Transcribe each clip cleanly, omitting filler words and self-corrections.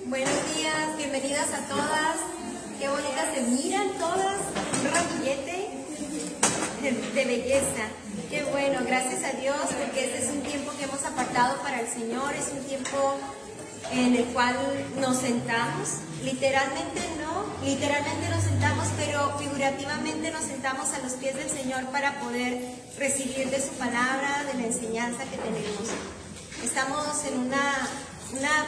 Buenos días, bienvenidas a todas. Qué bonitas se miran todas. Un ramillete de belleza. Qué bueno, gracias a Dios, porque este es un tiempo que hemos apartado para el Señor. Es un tiempo en el cual nos sentamos. Literalmente nos sentamos, pero figurativamente nos sentamos a los pies del Señor para poder recibir de su palabra, de la enseñanza que tenemos. Estamos en una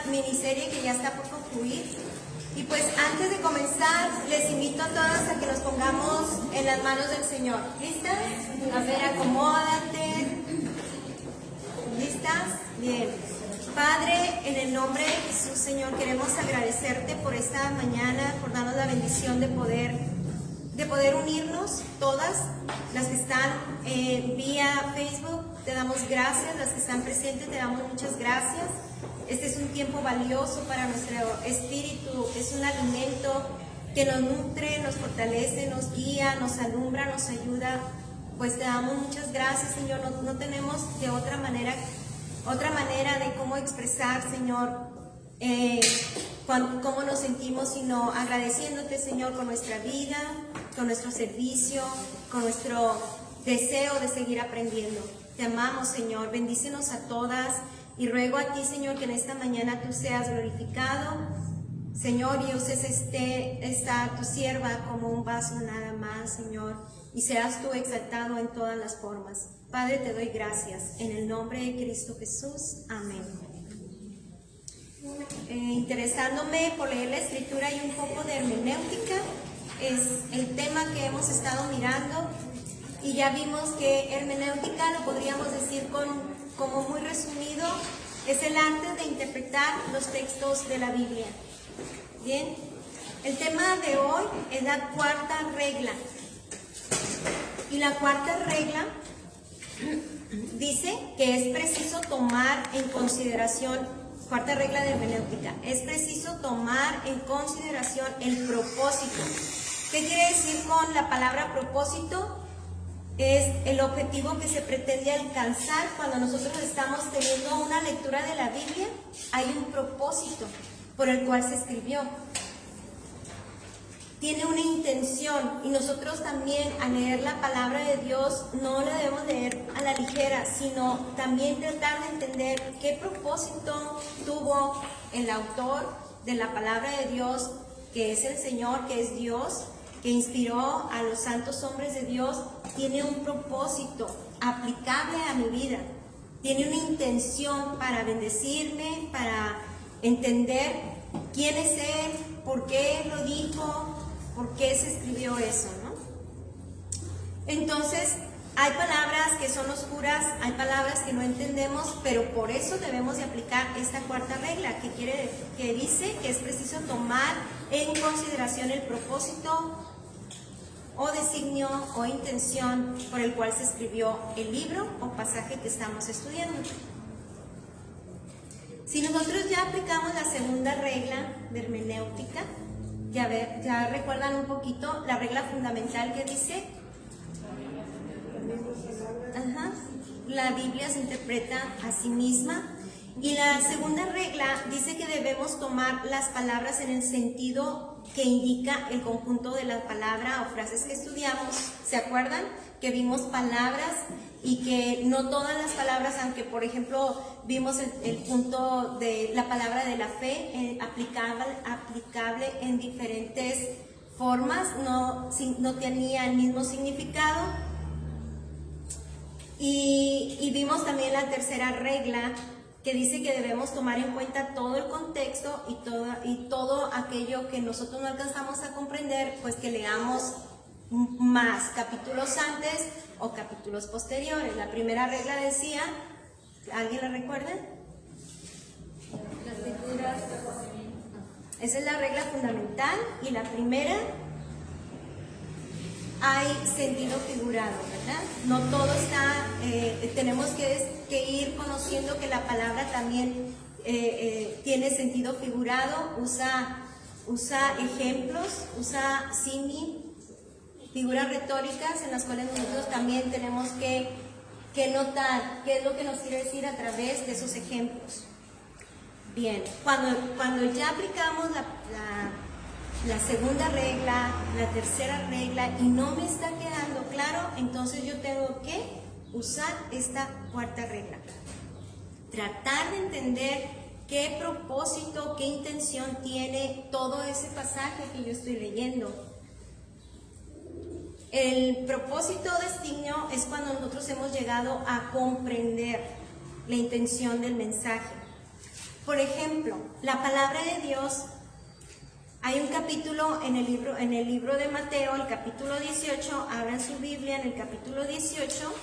miniserie que ya está por concluir. Y pues antes de comenzar, les invito a todas a que nos pongamos en las manos del Señor. ¿Listas? A ver, acomódate. ¿Listas? Bien. Padre, en el nombre de Jesús, Señor, queremos agradecerte por esta mañana, por darnos la bendición de poder unirnos todas las que están vía Facebook. Te damos gracias, las que están presentes te damos muchas gracias. Este es un tiempo valioso para nuestro espíritu, es un alimento que nos nutre, nos fortalece, nos guía, nos alumbra, nos ayuda. Pues te damos muchas gracias, Señor. No tenemos de otra manera de cómo expresar, Señor, cómo nos sentimos, sino agradeciéndote, Señor, con nuestra vida, con nuestro servicio, con nuestro deseo de seguir aprendiendo. Te amamos, Señor. Bendícenos a todas y ruego a ti, Señor, que en esta mañana tú seas glorificado, Señor, y uses esta tu sierva como un vaso nada más, Señor, y seas tú exaltado en todas las formas. Padre, te doy gracias en el nombre de Cristo Jesús. Amén. Interesándome por leer la escritura y un poco de hermenéutica, es el tema que hemos estado mirando, y ya vimos que hermenéutica lo podríamos decir como muy resumido, es el arte de interpretar los textos de la Biblia. Bien, el tema de hoy es la cuarta regla. Y la cuarta regla dice que es preciso tomar en consideración, cuarta regla de hermenéutica, es preciso tomar en consideración el propósito. ¿Qué quiere decir con la palabra propósito? Es el objetivo que se pretende alcanzar cuando nosotros estamos teniendo una lectura de la Biblia. Hay un propósito por el cual se escribió. Tiene una intención, y nosotros también al leer la palabra de Dios no la debemos leer a la ligera, sino también tratar de entender qué propósito tuvo el autor de la palabra de Dios, que es el Señor, que es Dios, que inspiró a los santos hombres de Dios. Tiene un propósito aplicable a mi vida, tiene una intención para bendecirme, para entender quién es Él, por qué lo dijo, por qué se escribió eso, ¿no? Entonces, hay palabras que son oscuras, hay palabras que no entendemos, pero por eso debemos de aplicar esta cuarta regla, que dice que es preciso tomar en consideración el propósito o designio o intención por el cual se escribió el libro o pasaje que estamos estudiando. Si nosotros ya aplicamos la segunda regla de hermenéutica, ya recuerdan un poquito la regla fundamental que dice, la Biblia se interpreta a sí misma, y la segunda regla dice que debemos tomar las palabras en el sentido que indica el conjunto de la palabra o frases que estudiamos. ¿Se acuerdan? Que vimos palabras y que no todas las palabras, aunque por ejemplo vimos el punto de la palabra de la fe, aplicable en diferentes formas, no tenía el mismo significado. Y vimos también la tercera regla, que dice que debemos tomar en cuenta todo el contexto y todo aquello que nosotros no alcanzamos a comprender, pues que leamos más capítulos antes o capítulos posteriores. La primera regla decía, ¿alguien la recuerda? Esa es la regla fundamental, y la primera, hay sentido figurado, ¿verdad? No todo está, tenemos que ir conociendo que la palabra también tiene sentido figurado, usa ejemplos, usa símil, figuras retóricas en las cuales nosotros también tenemos que notar qué es lo que nos quiere decir a través de esos ejemplos. Bien, cuando ya aplicamos la segunda regla, la tercera regla y no me está quedando claro, entonces yo tengo que usar esta cuarta regla. Tratar de entender qué propósito, qué intención tiene todo ese pasaje que yo estoy leyendo. El propósito o destino es cuando nosotros hemos llegado a comprender la intención del mensaje. Por ejemplo, la palabra de Dios, hay un capítulo en el libro de Mateo, el capítulo 18, abran su Biblia en el capítulo 18,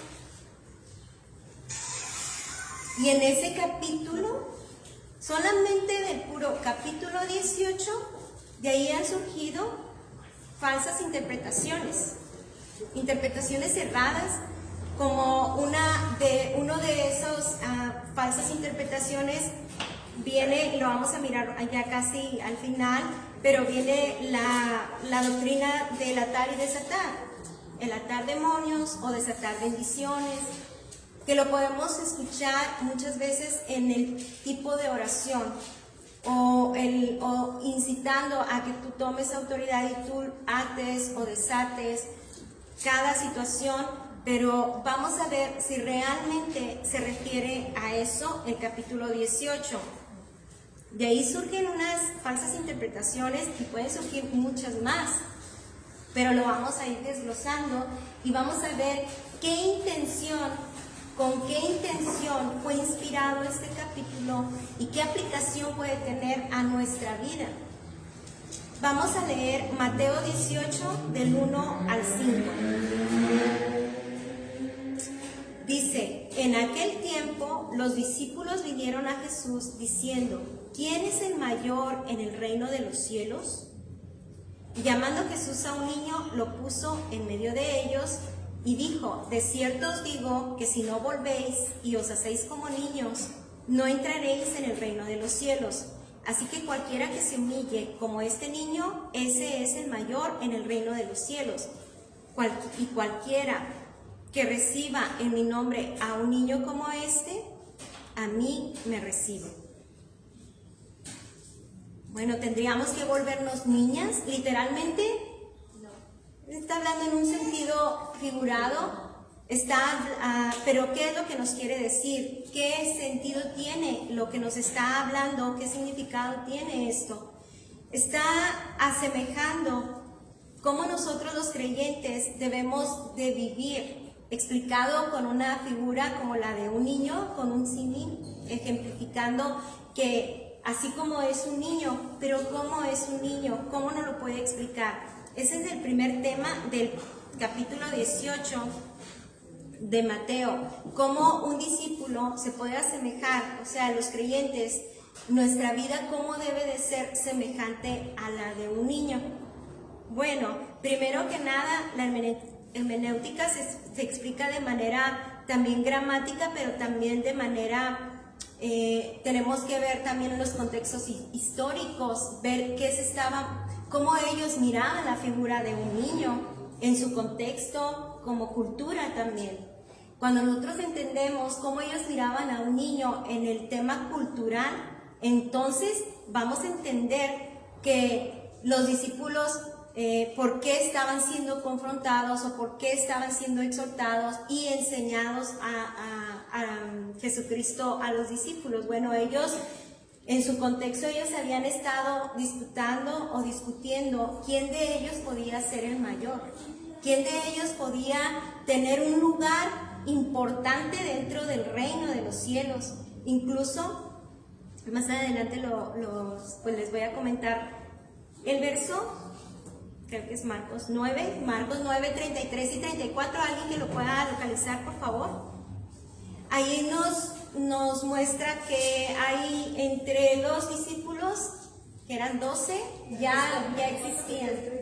y en ese capítulo, solamente del puro capítulo 18, de ahí han surgido falsas interpretaciones erradas, como uno de esos falsas interpretaciones viene, lo vamos a mirar ya casi al final, pero viene la doctrina del atar y desatar, el atar demonios o desatar bendiciones, que lo podemos escuchar muchas veces en el tipo de oración o incitando a que tú tomes autoridad y tú ates o desates cada situación, pero vamos a ver si realmente se refiere a eso el capítulo 18. De ahí surgen unas falsas interpretaciones y pueden surgir muchas más, pero lo vamos a ir desglosando y vamos a ver con qué intención fue inspirado este capítulo y qué aplicación puede tener a nuestra vida. Vamos a leer Mateo 18 del 1 al 5. Dice, en aquel tiempo los discípulos vinieron a Jesús diciendo, ¿quién es el mayor en el reino de los cielos? Y llamando Jesús a un niño, lo puso en medio de ellos y dijo, de cierto os digo que si no volvéis y os hacéis como niños, no entraréis en el reino de los cielos. Así que cualquiera que se humille como este niño, ese es el mayor en el reino de los cielos. Y cualquiera que reciba en mi nombre a un niño como este, a mí me recibe. Bueno, ¿tendríamos que volvernos niñas, literalmente? No. Está hablando en un sentido figurado. Pero ¿qué es lo que nos quiere decir? ¿Qué sentido tiene lo que nos está hablando? ¿Qué significado tiene esto? Está asemejando cómo nosotros los creyentes debemos de vivir, explicado con una figura como la de un niño, con un símil, ejemplificando que así como es un niño, pero ¿cómo es un niño? ¿Cómo nos lo puede explicar? Ese es el primer tema del capítulo 18 de Mateo, cómo un discípulo se puede asemejar, o sea, los creyentes, nuestra vida cómo debe de ser semejante a la de un niño. Bueno, primero que nada, la hermenéutica se explica de manera también gramática, pero también de manera, tenemos que ver también los contextos históricos, ver cómo ellos miraban la figura de un niño en su contexto como cultura también. Cuando nosotros entendemos cómo ellos miraban a un niño en el tema cultural, entonces vamos a entender que los discípulos, por qué estaban siendo confrontados o por qué estaban siendo exhortados y enseñados a Jesucristo a los discípulos. Bueno, ellos, en su contexto, ellos habían estado disputando o discutiendo quién de ellos podía ser el mayor, quién de ellos podía tener un lugar importante dentro del reino de los cielos. Incluso más adelante pues les voy a comentar el verso, creo que es Marcos 9, 33 y 34, alguien que lo pueda localizar por favor. Ahí nos muestra que hay entre los discípulos, que eran 12, ya existían.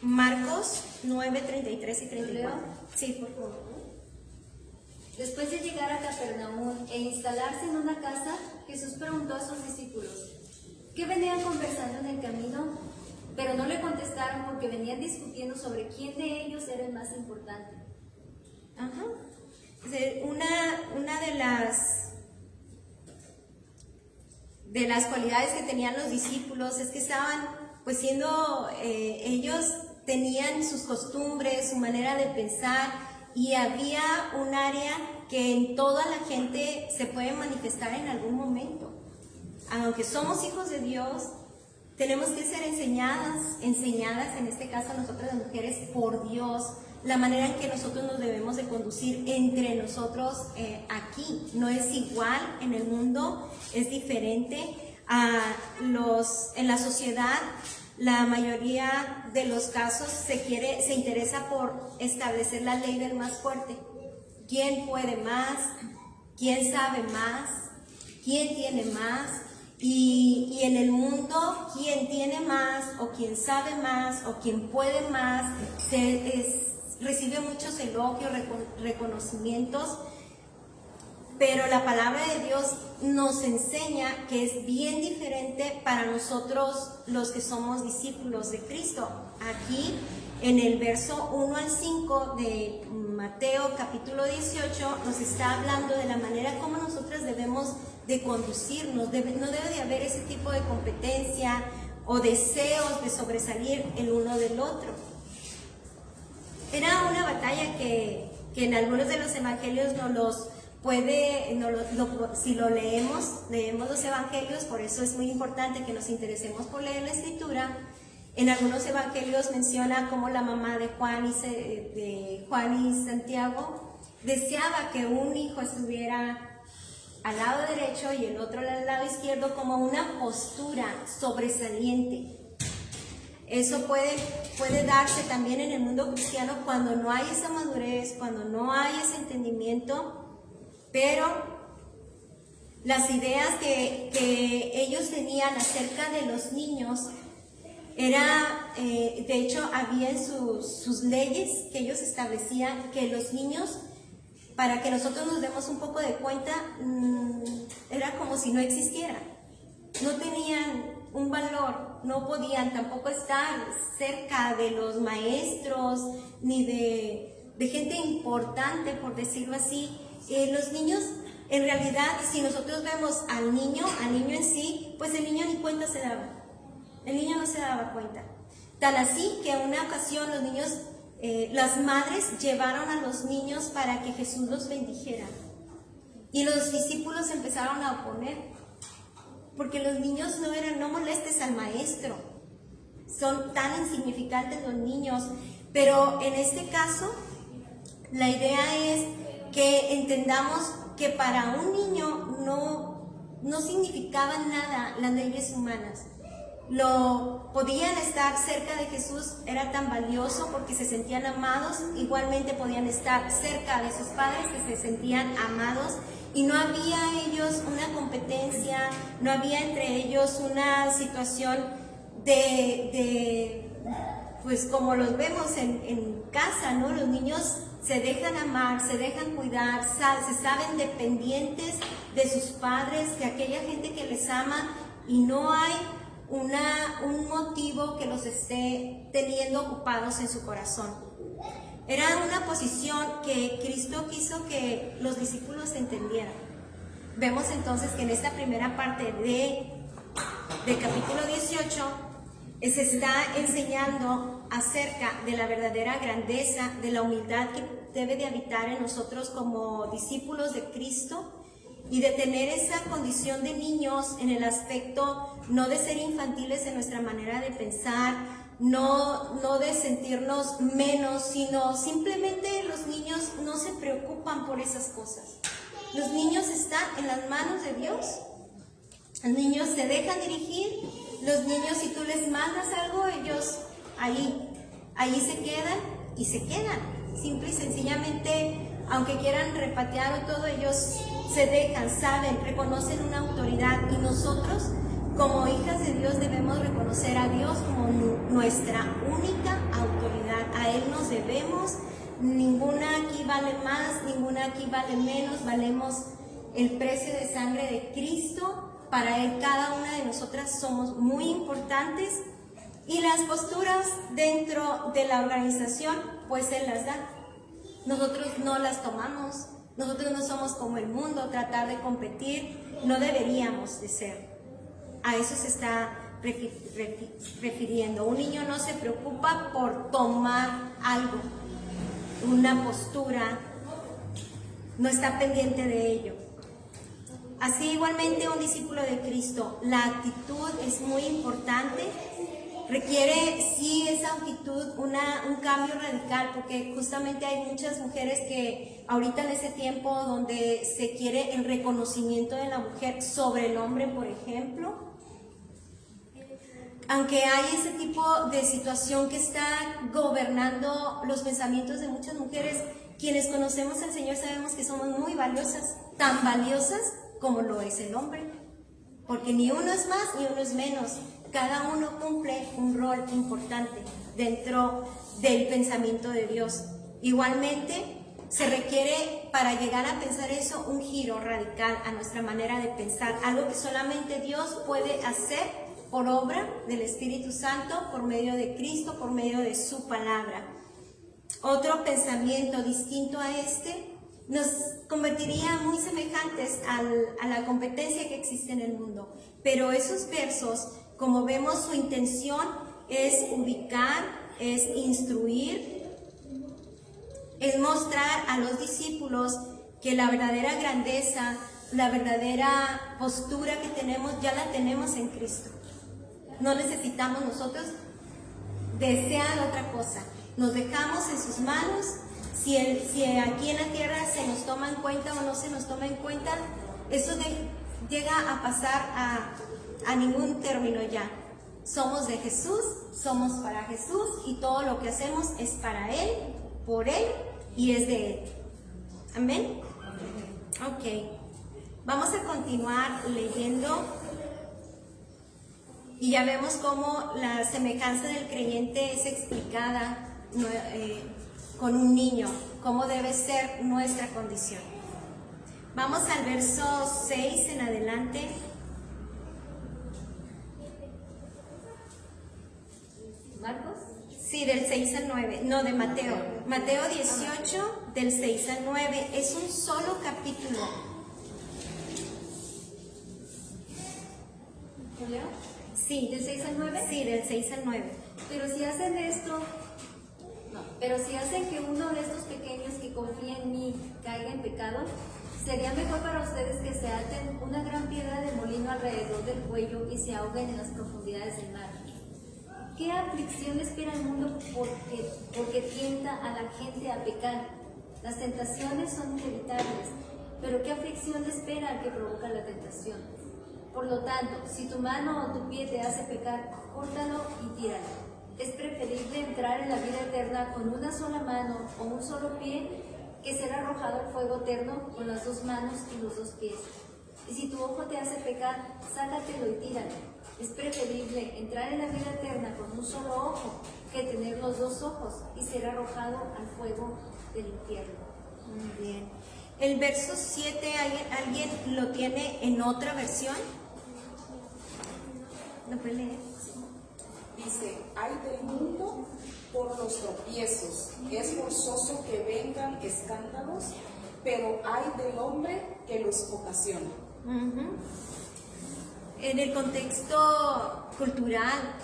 Marcos 9, 33 y 34. Sí, por favor. Después de llegar a Capernaum e instalarse en una casa, Jesús preguntó a sus discípulos, ¿qué venían conversando en el camino? Pero no le contestaron porque venían discutiendo sobre quién de ellos era el más importante. Una de las de las cualidades que tenían los discípulos es que estaban pues siendo, ellos tenían sus costumbres, su manera de pensar, y había un área que en toda la gente se puede manifestar en algún momento. Aunque somos hijos de Dios, tenemos que ser enseñadas en este caso nosotras las mujeres, por Dios, la manera en que nosotros nos debemos de conducir entre nosotros aquí. No es igual en el mundo, es diferente. En la sociedad, la mayoría de los casos se interesa por establecer la ley del más fuerte. ¿Quién puede más? ¿Quién sabe más? ¿Quién tiene más? Y en el mundo, quien tiene más, o quien sabe más, o quien puede más, recibe muchos elogios, reconocimientos, pero la palabra de Dios nos enseña que es bien diferente para nosotros los que somos discípulos de Cristo. Aquí, en el verso 1 al 5 de Mateo capítulo 18, nos está hablando de la manera como nosotras debemos de conducirnos. No debe de haber ese tipo de competencia o deseos de sobresalir el uno del otro. Era una batalla que en algunos de los evangelios si lo leemos los evangelios, por eso es muy importante que nos interesemos por leer la escritura. En algunos evangelios menciona cómo la mamá de Juan y Santiago deseaba que un hijo estuviera al lado derecho y el otro al lado izquierdo, como una postura sobresaliente. Eso puede darse también en el mundo cristiano cuando no hay esa madurez, cuando no hay ese entendimiento, pero las ideas que ellos tenían acerca de los niños de hecho, había sus leyes que ellos establecían que los niños, para que nosotros nos demos un poco de cuenta, era como si no existieran. No tenían un valor, no podían tampoco estar cerca de los maestros, ni de gente importante, por decirlo así. Los niños, en realidad, si nosotros vemos al niño en sí, pues el niño ni cuenta se daba. El niño no se daba cuenta. Tan así que en una ocasión los niños, las madres llevaron a los niños para que Jesús los bendijera. Y los discípulos empezaron a oponer, porque los niños no molestes al maestro. Son tan insignificantes los niños. Pero en este caso, la idea es que entendamos que para un niño no significaban nada las leyes humanas. Podían estar cerca de Jesús, era tan valioso porque se sentían amados. Igualmente podían estar cerca de sus padres, que se sentían amados, y no había ellos una competencia, no había entre ellos una situación pues como los vemos en casa, ¿no? Los niños se dejan amar, se dejan cuidar, se saben dependientes de sus padres, de aquella gente que les ama, y no hay un motivo que los esté teniendo ocupados en su corazón. Era una posición que Cristo quiso que los discípulos entendieran. Vemos entonces que en esta primera parte del capítulo 18 se está enseñando acerca de la verdadera grandeza, de la humildad que debe de habitar en nosotros como discípulos de Cristo, y de tener esa condición de niños en el aspecto no de ser infantiles en nuestra manera de pensar, no de sentirnos menos, sino simplemente los niños no se preocupan por esas cosas. Los niños están en las manos de Dios. Los niños se dejan dirigir. Los niños, si tú les mandas algo, ellos ahí se quedan y se quedan. Simple y sencillamente, aunque quieran repatear o todo, ellos se dejan, saben, reconocen una autoridad, y nosotros como hijas de Dios debemos reconocer a Dios como nuestra única autoridad. A Él nos debemos. Ninguna aquí vale más, ninguna aquí vale menos. Valemos el precio de sangre de Cristo. Para Él cada una de nosotras somos muy importantes, y las posturas dentro de la organización pues Él las da. Nosotros no las tomamos. Nosotros no somos como el mundo, tratar de competir, no deberíamos de ser. a eso se está refiriendo. Un niño no se preocupa por tomar algo, una postura, no está pendiente de ello. Así igualmente un discípulo de Cristo, la actitud es muy importante, requiere sí esa actitud un cambio radical, porque justamente hay muchas mujeres que ahorita en ese tiempo donde se quiere el reconocimiento de la mujer sobre el hombre, por ejemplo, aunque hay ese tipo de situación que está gobernando los pensamientos de muchas mujeres, quienes conocemos al Señor sabemos que somos muy valiosas, tan valiosas como lo es el hombre, porque ni uno es más ni uno es menos, cada uno cumple un rol importante dentro del pensamiento de Dios. Igualmente, se requiere para llegar a pensar eso un giro radical a nuestra manera de pensar, algo que solamente Dios puede hacer por obra del Espíritu Santo, por medio de Cristo, por medio de su palabra. Otro pensamiento distinto a este nos convertiría muy semejantes a la competencia que existe en el mundo. Pero esos versos, como vemos, su intención es ubicar, es instruir, es mostrar a los discípulos que la verdadera grandeza, la verdadera postura que tenemos, ya la tenemos en Cristo. No necesitamos nosotros desear otra cosa. Nos dejamos en sus manos. Si aquí en la tierra se nos toma en cuenta o no se nos toma en cuenta, eso llega a pasar a ningún término ya. Somos de Jesús, somos para Jesús y todo lo que hacemos es para Él, por Él y es de Él. ¿Amén? Ok. Vamos a continuar leyendo y ya vemos cómo la semejanza del creyente es explicada con un niño, cómo debe ser nuestra condición. Vamos al verso 6 en adelante. ¿Marcos? Sí, del 6 al 9, no, de Mateo. Mateo 18, del 6 al 9, es un solo capítulo. ¿Julio? Sí. ¿Del 6 al 9? Sí, del 6 al 9. Pero si hacen esto, pero si hacen que uno de estos pequeños que confía en mí caiga en pecado, sería mejor para ustedes que se aten una gran piedra de molino alrededor del cuello y se ahoguen en las profundidades del mar. ¿Qué aflicción espera el mundo porque tienta a la gente a pecar? Las tentaciones son inevitables, pero ¿qué aflicción espera al que provoca la tentación? Por lo tanto, si tu mano o tu pie te hace pecar, córtalo y tíralo. Es preferible entrar en la vida eterna con una sola mano o un solo pie que ser arrojado al fuego eterno con las dos manos y los dos pies. Y si tu ojo te hace pecar, sácatelo y tíralo. Es preferible entrar en la vida eterna con un solo ojo que tener los dos ojos y ser arrojado al fuego del infierno. Muy bien. El verso 7, ¿alguien lo tiene en otra versión? ¿Lo puede leer? Dice, ay del mundo por los tropiezos, es forzoso que vengan escándalos, pero ay del hombre que los ocasiona. En el contexto cultural,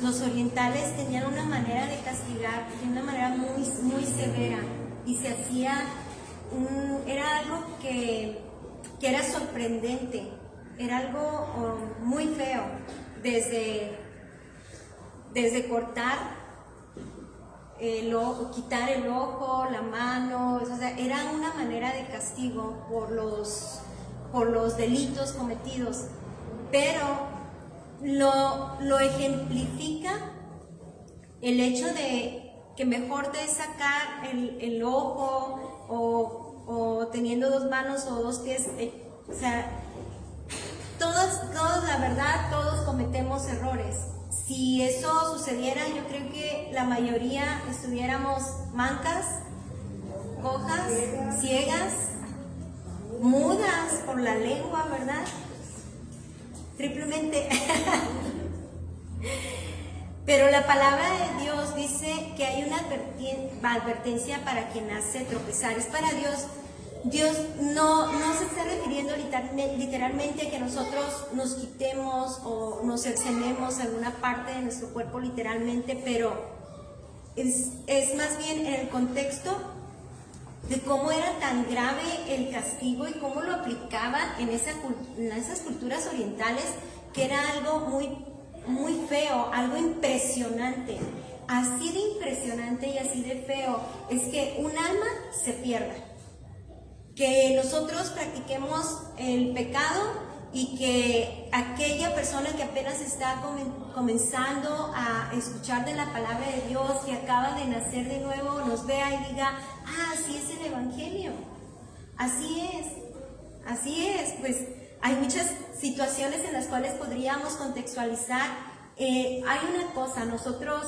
los orientales tenían una manera de castigar, de una manera muy, muy severa, y se hacía, era algo que era sorprendente, era algo muy feo. Desde cortar quitar el ojo, la mano, o sea, era una manera de castigo por los delitos cometidos, pero lo ejemplifica el hecho de que mejor te sacar el ojo o teniendo dos manos o dos pies, o sea, todos, la verdad, todos cometemos errores. Si eso sucediera, yo creo que la mayoría estuviéramos mancas, cojas, ciegas, mudas por la lengua, ¿verdad? Triplemente. Pero la palabra de Dios dice que hay una advertencia para quien hace tropezar. Es para Dios Dios no se está refiriendo literalmente a que nosotros nos quitemos o nos cercenemos alguna parte de nuestro cuerpo literalmente, pero es más bien en el contexto de cómo era tan grave el castigo y cómo lo aplicaban en esas culturas orientales, que era algo muy feo, algo impresionante. Así de impresionante y así de feo es que un alma se pierda. Que nosotros practiquemos el pecado y que aquella persona que apenas está comenzando a escuchar de la palabra de Dios, que acaba de nacer de nuevo, nos vea y diga, así es el Evangelio, así es, pues hay muchas situaciones en las cuales podríamos contextualizar. Hay una cosa, nosotros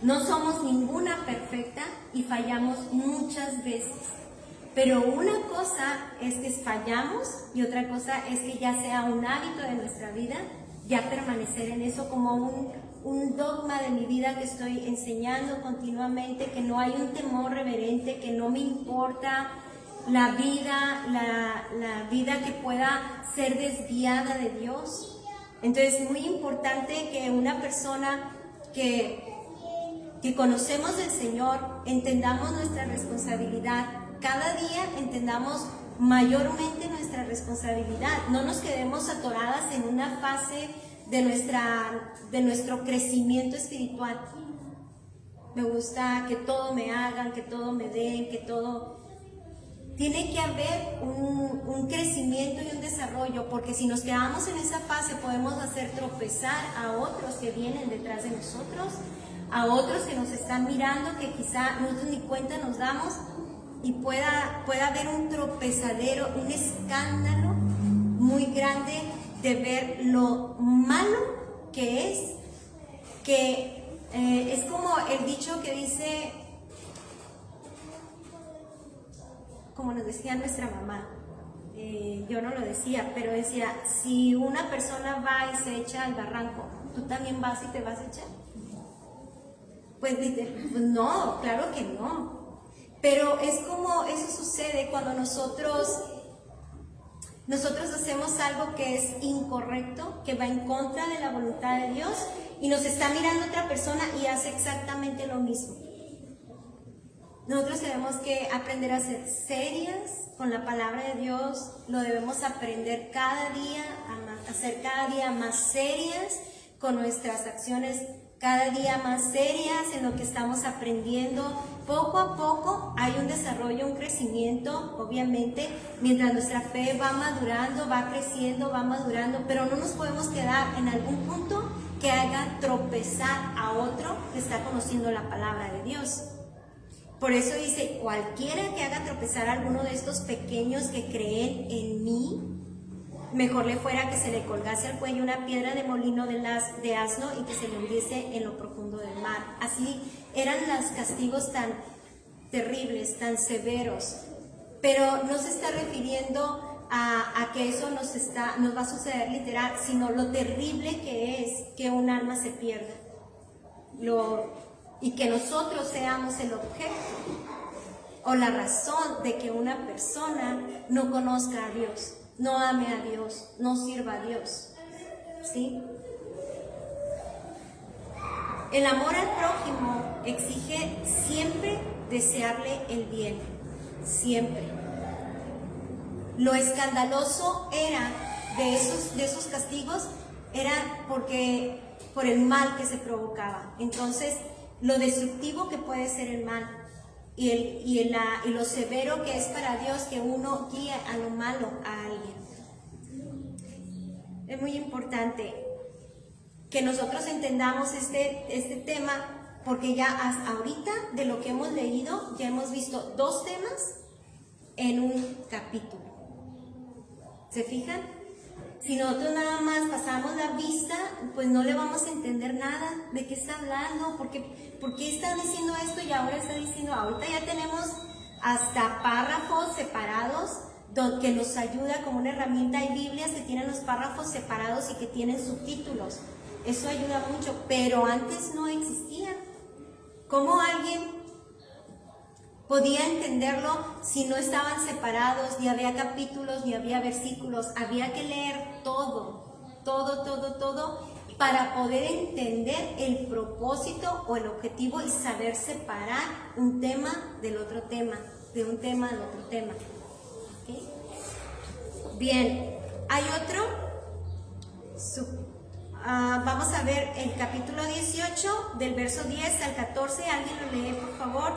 no somos ninguna perfecta y fallamos muchas veces. Pero una cosa es que fallamos y otra cosa es que ya sea un hábito de nuestra vida, ya permanecer en eso como un dogma de mi vida que estoy enseñando continuamente, que no hay un temor reverente, que no me importa la vida que pueda ser desviada de Dios. Entonces es muy importante que una persona que conocemos del Señor entendamos nuestra responsabilidad. Cada día entendamos mayormente nuestra responsabilidad. No nos quedemos atoradas en una fase de nuestro crecimiento espiritual. Me gusta que todo me hagan, que todo me den, que todo... Tiene que haber un crecimiento y un desarrollo, porque si nos quedamos en esa fase podemos hacer tropezar a otros que vienen detrás de nosotros, a otros que nos están mirando, que quizá nosotros ni cuenta nos damos, y pueda haber un tropezadero, un escándalo muy grande de ver lo malo que es como el dicho que dice, como nos decía nuestra mamá, yo no lo decía, pero decía, si una persona va y se echa al barranco, ¿tú también vas y te vas a echar? Pues no, claro que no. Pero es como eso sucede cuando nosotros hacemos algo que es incorrecto, que va en contra de la voluntad de Dios, y nos está mirando otra persona y hace exactamente lo mismo. Nosotros tenemos que aprender a ser serias con la palabra de Dios, lo debemos aprender cada día, a ser cada día más serias con nuestras acciones, cada día más serias en lo que estamos aprendiendo. Poco a poco hay un desarrollo, un crecimiento, obviamente, mientras nuestra fe va madurando, va creciendo, va madurando, pero no nos podemos quedar en algún punto que haga tropezar a otro que está conociendo la palabra de Dios. Por eso dice, cualquiera que haga tropezar a alguno de estos pequeños que creen en mí, mejor le fuera que se le colgase al cuello una piedra de molino de asno y que se le hundiese en lo profundo del mar. Así eran los castigos tan terribles, tan severos, pero no se está refiriendo a que eso nos va a suceder literal, sino lo terrible que es que un alma se pierda y que nosotros seamos el objeto o la razón de que una persona no conozca a Dios, no ame a Dios, no sirva a Dios, ¿sí? El amor al prójimo exige siempre desearle el bien, siempre. Lo escandaloso era de esos castigos era por el mal que se provocaba. Entonces, lo destructivo que puede ser el mal y lo severo que es para Dios que uno guía a lo malo a alguien. Es muy importante que nosotros entendamos este tema, porque ya hasta ahorita de lo que hemos leído ya hemos visto 2 temas en un capítulo. ¿Se fijan? Si nosotros nada más pasamos la vista, pues no le vamos a entender nada de qué está hablando, ¿por qué está diciendo esto y ahora está diciendo? Ahorita ya tenemos hasta párrafos separados que nos ayuda como una herramienta. Hay Biblias que tienen los párrafos separados y que tienen subtítulos. Eso ayuda mucho, pero antes no existían. ¿Cómo alguien podía entenderlo si no estaban separados, ni había capítulos, ni había versículos. Había que leer todo para poder entender el propósito o el objetivo y saber separar un tema del otro tema, de un tema al otro tema. ¿Okay? Bien, hay otro. Vamos a ver el capítulo 18, del verso 10 al 14. ¿Alguien lo lee, por favor?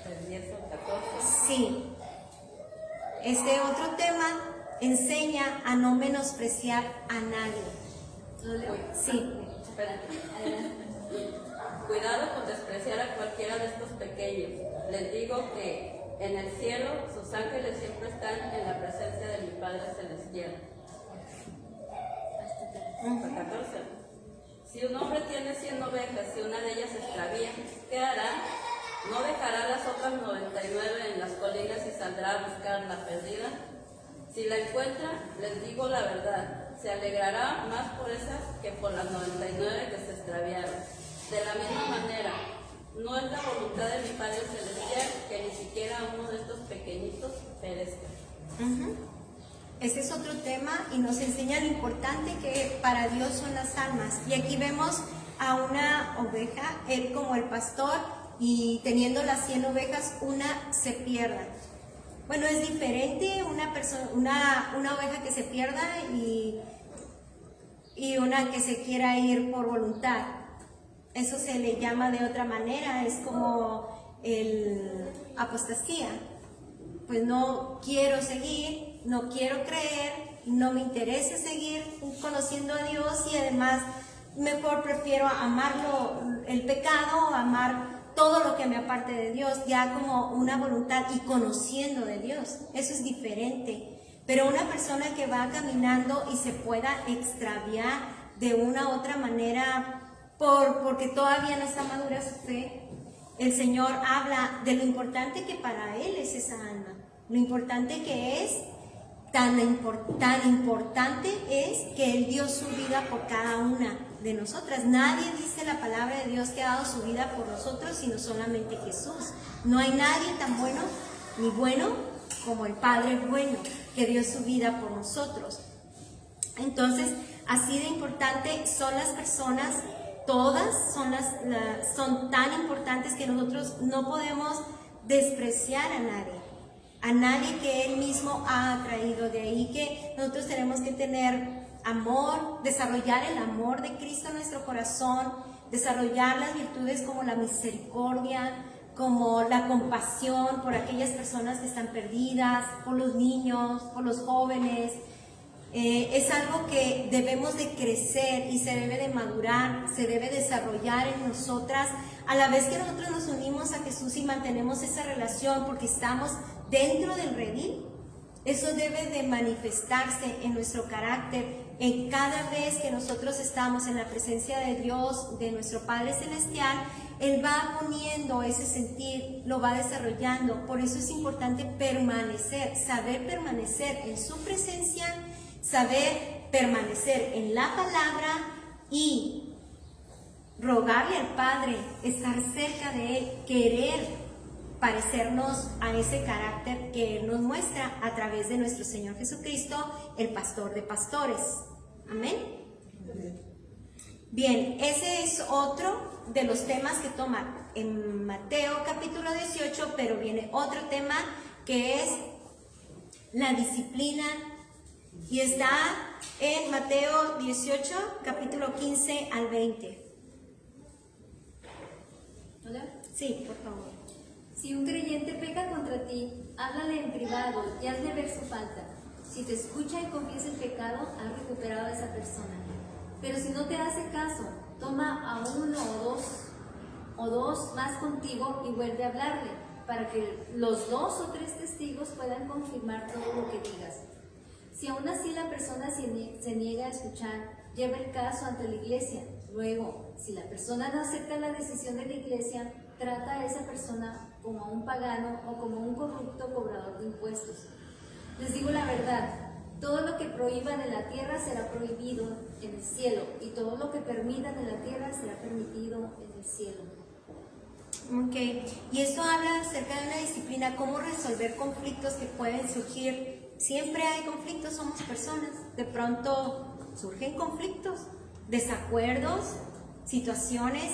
Del 10 al 14. Sí. Este otro tema enseña a no menospreciar a nadie. ¿Lo leo? Sí. Espérate. Adelante. Cuidado con despreciar a cualquiera de estos pequeños. Les digo que en el cielo sus ángeles siempre están en la presencia de mi Padre Celestial. Hasta 14. Si un hombre tiene 100 ovejas y una de ellas se extravía, ¿qué hará? ¿No dejará las otras 99 en las colinas y saldrá a buscar la perdida? Si la encuentra, les digo la verdad, se alegrará más por esas que por las 99 que se extraviaron. De la misma manera, no es la voluntad de mi Padre Celestial que ni siquiera uno de estos pequeñitos perezca. Ese es otro tema y nos enseña lo importante que para Dios son las almas. Y aquí vemos a una oveja, él como el pastor, y teniendo las 100 ovejas, una se pierda. Bueno, es diferente una oveja que se pierda y una que se quiera ir por voluntad. Eso se le llama de otra manera, es como el apostasía. Pues no quiero seguir, no quiero creer, no me interesa seguir conociendo a Dios y además mejor prefiero amarlo, el pecado, amar todo lo que me aparte de Dios, ya como una voluntad y conociendo de Dios. Eso es diferente. Pero una persona que va caminando y se pueda extraviar de una u otra manera porque todavía no está madura su fe, el Señor habla de lo importante que para Él es esa alma, lo importante que es, tan importante es que Él dio su vida por cada una de nosotras. Nadie dice la palabra de Dios que ha dado su vida por nosotros, sino solamente Jesús. No hay nadie tan bueno ni bueno como el Padre bueno, que dio su vida por nosotros. Entonces, así de importante son las personas. Todas son tan importantes que nosotros no podemos despreciar a nadie que Él mismo ha traído. De ahí que nosotros tenemos que tener amor, desarrollar el amor de Cristo en nuestro corazón, desarrollar las virtudes como la misericordia, como la compasión por aquellas personas que están perdidas, por los niños, por los jóvenes. Es algo que debemos de crecer y se debe de madurar, se debe desarrollar en nosotras, a la vez que nosotros nos unimos a Jesús y mantenemos esa relación porque estamos dentro del redil. Eso debe de manifestarse en nuestro carácter, en cada vez que nosotros estamos en la presencia de Dios, de nuestro Padre Celestial. Él va poniendo ese sentir, lo va desarrollando. Por eso es importante permanecer, saber permanecer en su presencia, saber permanecer en la palabra y rogarle al Padre, estar cerca de Él, querer parecernos a ese carácter que Él nos muestra a través de nuestro Señor Jesucristo, el pastor de pastores. Amén. Bien, ese es otro de los temas que toma en Mateo capítulo 18, pero viene otro tema que es la disciplina. Y está en Mateo 18, capítulo 15 al 20. ¿Hola? Sí, por favor. Si un creyente peca contra ti, háblale en privado y hazle ver su falta. Si te escucha y confiesa el pecado, has recuperado a esa persona. Pero si no te hace caso, toma a uno o dos más contigo y vuelve a hablarle, para que los 2 o 3 testigos puedan confirmar todo lo que digas. Si aún así la persona se niega a escuchar, lleva el caso ante la iglesia. Luego, si la persona no acepta la decisión de la iglesia, trata a esa persona como a un pagano o como un corrupto cobrador de impuestos. Les digo la verdad, todo lo que prohíban en la tierra será prohibido en el cielo, y todo lo que permitan en la tierra será permitido en el cielo. Ok, y eso habla acerca de una disciplina, cómo resolver conflictos que pueden surgir. Siempre hay conflictos, somos personas. De pronto surgen conflictos, desacuerdos, situaciones.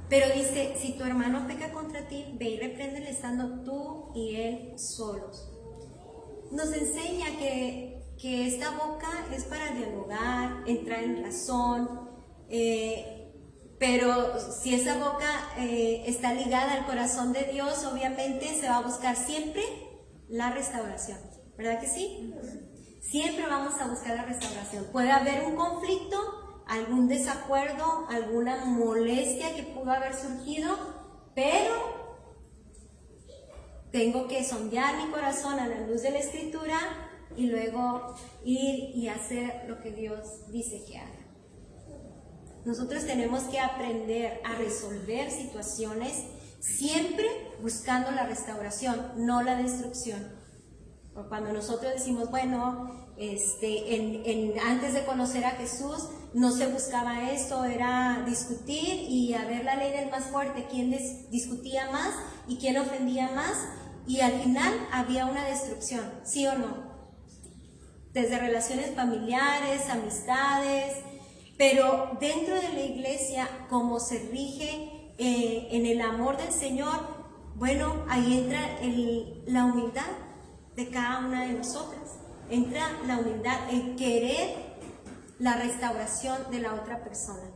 Pero dice, si tu hermano peca contra ti, ve y repréndele estando tú y él solos. Nos enseña que esta boca es para dialogar, entrar en razón, pero si esa boca está ligada al corazón de Dios, obviamente se va a buscar siempre la restauración, ¿verdad que sí? Siempre vamos a buscar la restauración. Puede haber un conflicto, algún desacuerdo, alguna molestia que pudo haber surgido, pero tengo que sondear mi corazón a la luz de la Escritura y luego ir y hacer lo que Dios dice que haga. Nosotros tenemos que aprender a resolver situaciones siempre buscando la restauración, no la destrucción. Cuando nosotros decimos, bueno, antes de conocer a Jesús no se buscaba esto, era discutir y a ver la ley del más fuerte, quién discutía más y quién ofendía más, y al final había una destrucción, ¿sí o no? Desde relaciones familiares, amistades, pero dentro de la iglesia, como se rige en el amor del Señor, bueno, ahí entra la humildad de cada una de nosotras. Entra la humildad, el querer la restauración de la otra persona.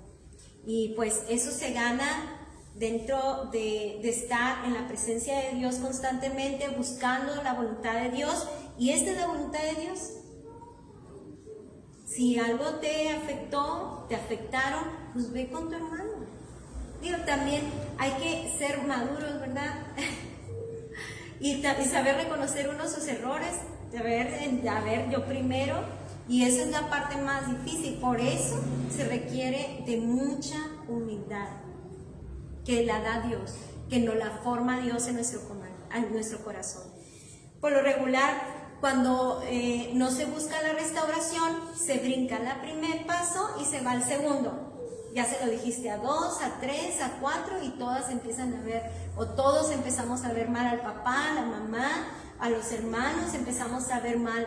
Y pues eso se gana dentro de estar en la presencia de Dios constantemente, buscando la voluntad de Dios. Y esta es la voluntad de Dios. Si algo te afectó, te afectaron, pues ve con tu hermano. Digo, también hay que ser maduros, ¿verdad? y saber reconocer uno sus errores, saber yo primero, y esa es la parte más difícil. Por eso se requiere de mucha humildad, que la da Dios, que nos la forma Dios en nuestro corazón. Por lo regular, cuando no se busca la restauración, se brinca el primer paso y se va al segundo. Ya se lo dijiste a 2, a 3, a 4 y todas empiezan a ver, o todos empezamos a ver mal al papá, a la mamá, a los hermanos, empezamos a ver mal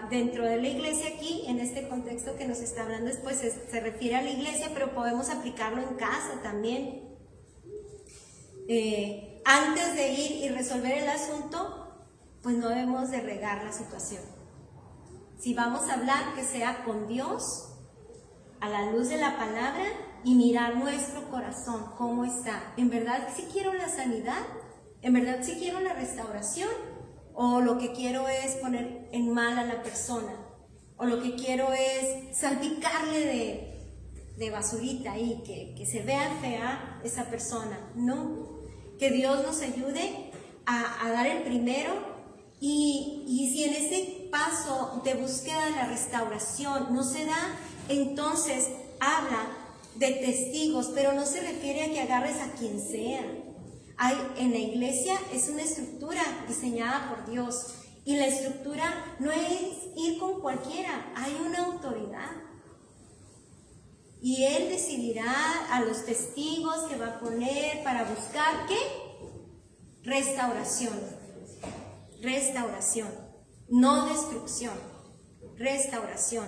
dentro de la iglesia. Aquí, en este contexto que nos está hablando después, se refiere a la iglesia, pero podemos aplicarlo en casa también. Antes de ir y resolver el asunto, pues no debemos de regar la situación. Si vamos a hablar, que sea con Dios, a la luz de la palabra, y mirar nuestro corazón, cómo está. ¿En verdad sí quiero la sanidad? ¿En verdad sí quiero la restauración? ¿O lo que quiero es poner en mal a la persona? ¿O lo que quiero es salpicarle de basurita y que se vea fea esa persona? No. Que Dios nos ayude a dar el primero. Y si en ese paso de búsqueda de la restauración no se da, entonces habla de testigos, pero no se refiere a que agarres a quien sea. En la iglesia es una estructura diseñada por Dios, y la estructura no es ir con cualquiera, hay una autoridad. Y Él decidirá a los testigos que va a poner para buscar, ¿qué? Restauración. Restauración, no destrucción, restauración.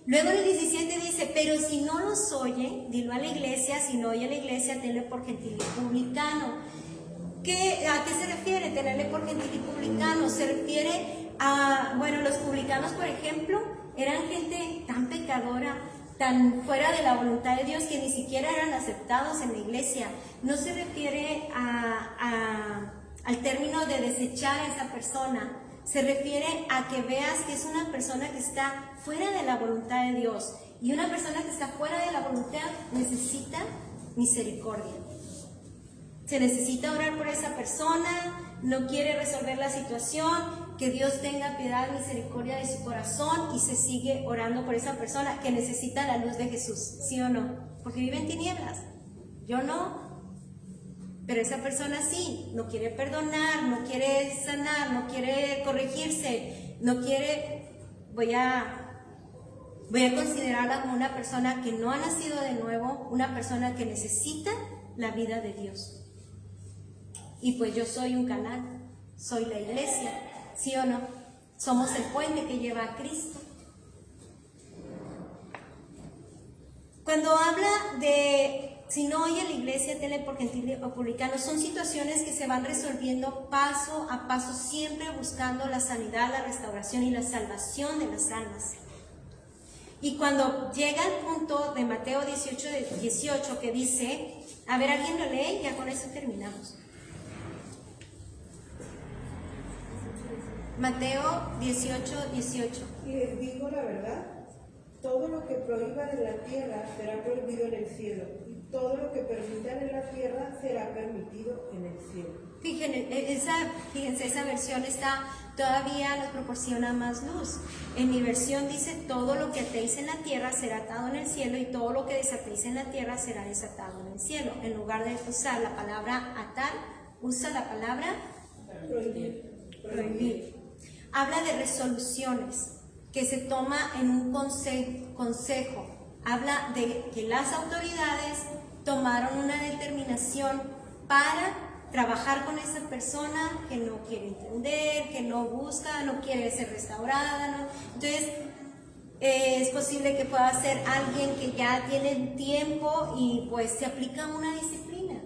Luego en el 17 dice, pero si no los oye, dilo a la iglesia, si no oye a la iglesia, tenle por gentil y publicano. ¿A qué se refiere tenerle por gentil y publicano? Se refiere a, bueno, los publicanos, por ejemplo, eran gente tan pecadora, tan fuera de la voluntad de Dios, que ni siquiera eran aceptados en la iglesia. No se refiere al término de desechar a esa persona, se refiere a que veas que es una persona que está fuera de la voluntad de Dios, y una persona que está fuera de la voluntad necesita misericordia. Se necesita orar por esa persona, no quiere resolver la situación, que Dios tenga piedad, misericordia de su corazón, y se sigue orando por esa persona que necesita la luz de Jesús, ¿sí o no? Porque vive en tinieblas, yo no. Pero esa persona sí, no quiere perdonar, no quiere sanar, no quiere corregirse, no quiere, voy a considerarla como una persona que no ha nacido de nuevo, una persona que necesita la vida de Dios. Y pues yo soy un canal, soy la iglesia, ¿sí o no? Somos el puente que lleva a Cristo. Cuando habla de si no oye la iglesia, tele por gentil o publicano, son situaciones que se van resolviendo paso a paso, siempre buscando la sanidad, la restauración y la salvación de las almas. Y cuando llega el punto de Mateo 18 que dice, a ver, ¿alguien lo lee? Ya con eso terminamos. Mateo 18. Y les digo la verdad, todo lo que prohíban en la tierra será prohibido en el cielo, y todo lo que permitan en la tierra será permitido en el cielo. Fíjense, esa versión todavía nos proporciona más luz. En mi versión dice, todo lo que atéis en la tierra será atado en el cielo, y todo lo que desatéis en la tierra será desatado en el cielo. En lugar de usar la palabra atar, usa la palabra prohibir. Habla de resoluciones que se toma en un consejo. Habla de que las autoridades tomaron una determinación para trabajar con esa persona que no quiere entender, que no busca, no quiere ser restaurada, ¿no? Entonces, es posible que pueda ser alguien que ya tiene tiempo y pues se aplica una disciplina.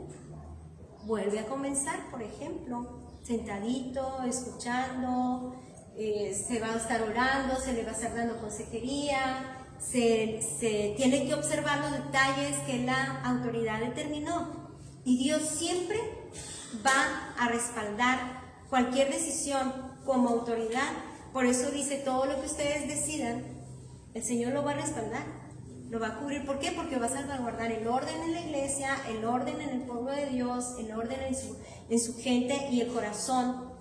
Vuelve a comenzar, por ejemplo, sentadito, escuchando, se va a estar orando, se le va a estar dando consejería, se tiene que observar los detalles que la autoridad determinó. Y Dios siempre va a respaldar cualquier decisión como autoridad. Por eso dice, todo lo que ustedes decidan, el Señor lo va a respaldar, lo va a cubrir. ¿Por qué? Porque va a salvaguardar el orden en la iglesia, el orden en el pueblo de Dios, el orden en su gente y el corazón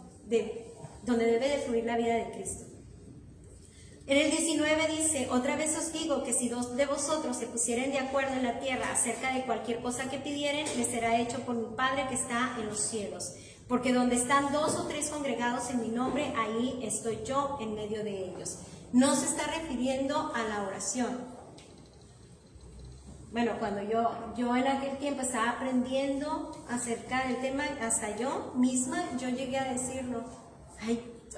donde debe de fluir la vida de Cristo. En el 19 dice, otra vez os digo que si dos de vosotros se pusieren de acuerdo en la tierra acerca de cualquier cosa que pidieren, les será hecho por mi Padre que está en los cielos. Porque donde están 2 o 3 congregados en mi nombre, ahí estoy yo en medio de ellos. No se está refiriendo a la oración. Bueno, cuando yo en aquel tiempo estaba aprendiendo acerca del tema, hasta yo misma, yo llegué a decirlo,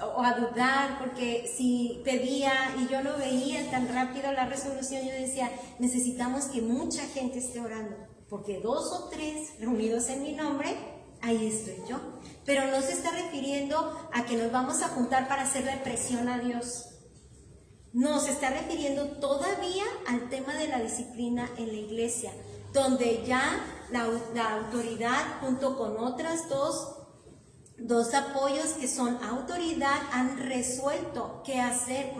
o a dudar, porque si pedía y yo no veía tan rápido la resolución, yo decía, necesitamos que mucha gente esté orando, porque 2 o 3 reunidos en mi nombre, ahí estoy yo. Pero no se está refiriendo a que nos vamos a juntar para hacerle presión a Dios. No, se está refiriendo todavía al tema de la disciplina en la iglesia, donde ya la autoridad junto con otras dos apoyos que son autoridad han resuelto qué hacer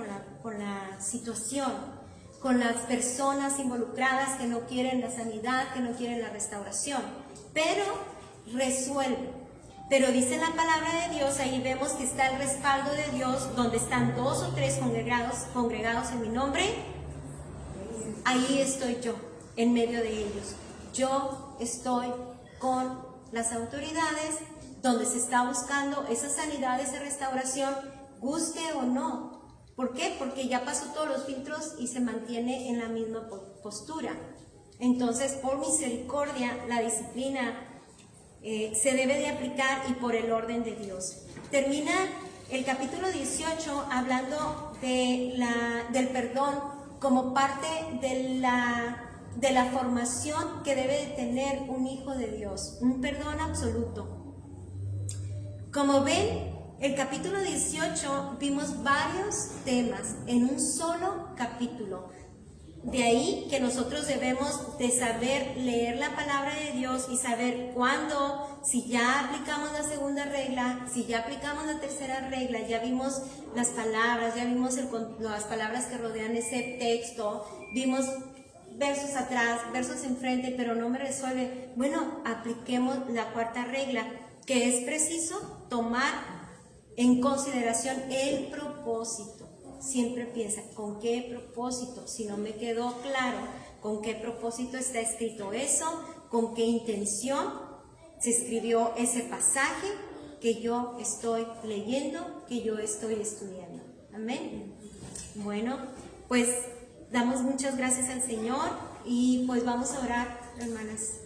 con la situación, con las personas involucradas que no quieren la sanidad, que no quieren la restauración, pero resuelven. Pero dice la palabra de Dios, ahí vemos que está el respaldo de Dios, donde están 2 o 3 congregados en mi nombre, ahí estoy yo, en medio de ellos. Yo estoy con las autoridades, donde se está buscando esa sanidad, esa restauración, guste o no. ¿Por qué? Porque ya pasó todos los filtros y se mantiene en la misma postura. Entonces, por misericordia, la disciplina se debe de aplicar y por el orden de Dios. Termina el capítulo 18 hablando del perdón como parte de la formación que debe de tener un hijo de Dios, un perdón absoluto. Como ven, el capítulo 18 vimos varios temas en un solo capítulo. De ahí que nosotros debemos de saber leer la palabra de Dios y saber cuándo, si ya aplicamos la segunda regla, si ya aplicamos la tercera regla, ya vimos las palabras, ya vimos las palabras que rodean ese texto, vimos versos atrás, versos enfrente, pero no me resuelve. Bueno, apliquemos la cuarta regla, que es preciso tomar en consideración el propósito. Siempre piensa, ¿con qué propósito? Si no me quedó claro con qué propósito está escrito eso, con qué intención se escribió ese pasaje que yo estoy leyendo, que yo estoy estudiando. Amén. Bueno, pues damos muchas gracias al Señor y pues vamos a orar, hermanas.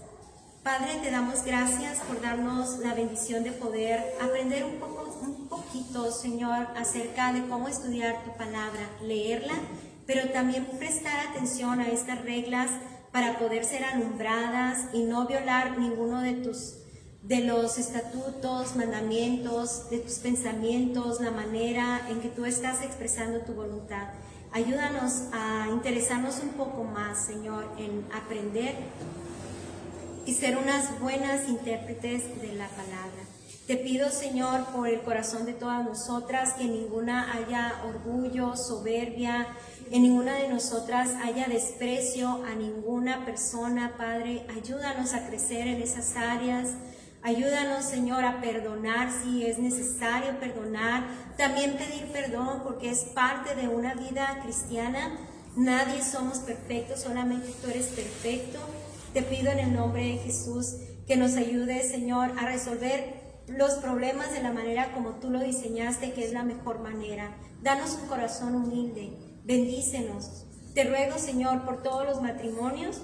Padre, te damos gracias por darnos la bendición de poder aprender un poquito, Señor, acerca de cómo estudiar tu palabra, leerla, pero también prestar atención a estas reglas para poder ser alumbradas y no violar ninguno de los estatutos, mandamientos, de tus pensamientos, la manera en que tú estás expresando tu voluntad. Ayúdanos a interesarnos un poco más, Señor, en aprender y ser unas buenas intérpretes de la palabra. Te pido, Señor, por el corazón de todas nosotras, que en ninguna haya orgullo, soberbia, en ninguna de nosotras haya desprecio a ninguna persona, Padre. Ayúdanos a crecer en esas áreas. Ayúdanos, Señor, a perdonar si es necesario perdonar. También pedir perdón, porque es parte de una vida cristiana. Nadie somos perfectos, solamente tú eres perfecto. Te pido en el nombre de Jesús que nos ayude, Señor, a resolver los problemas de la manera como tú lo diseñaste, que es la mejor manera. Danos un corazón humilde, bendícenos. Te ruego, Señor, por todos los matrimonios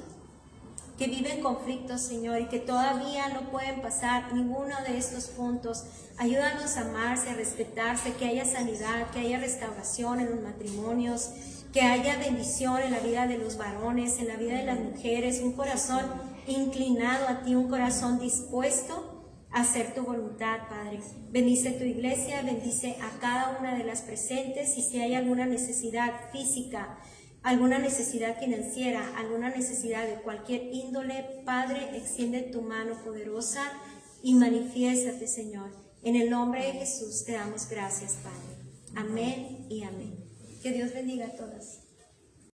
que viven conflictos, Señor, y que todavía no pueden pasar ninguno de estos puntos. Ayúdanos a amarse, a respetarse, que haya sanidad, que haya restauración en los matrimonios, que haya bendición en la vida de los varones, en la vida de las mujeres, un corazón inclinado a ti, un corazón dispuesto a hacer tu voluntad, Padre. Bendice tu iglesia, bendice a cada una de las presentes, y si hay alguna necesidad física, alguna necesidad financiera, alguna necesidad de cualquier índole, Padre, extiende tu mano poderosa y manifiéstate, Señor. En el nombre de Jesús te damos gracias, Padre. Amén y amén. Que Dios bendiga a todas.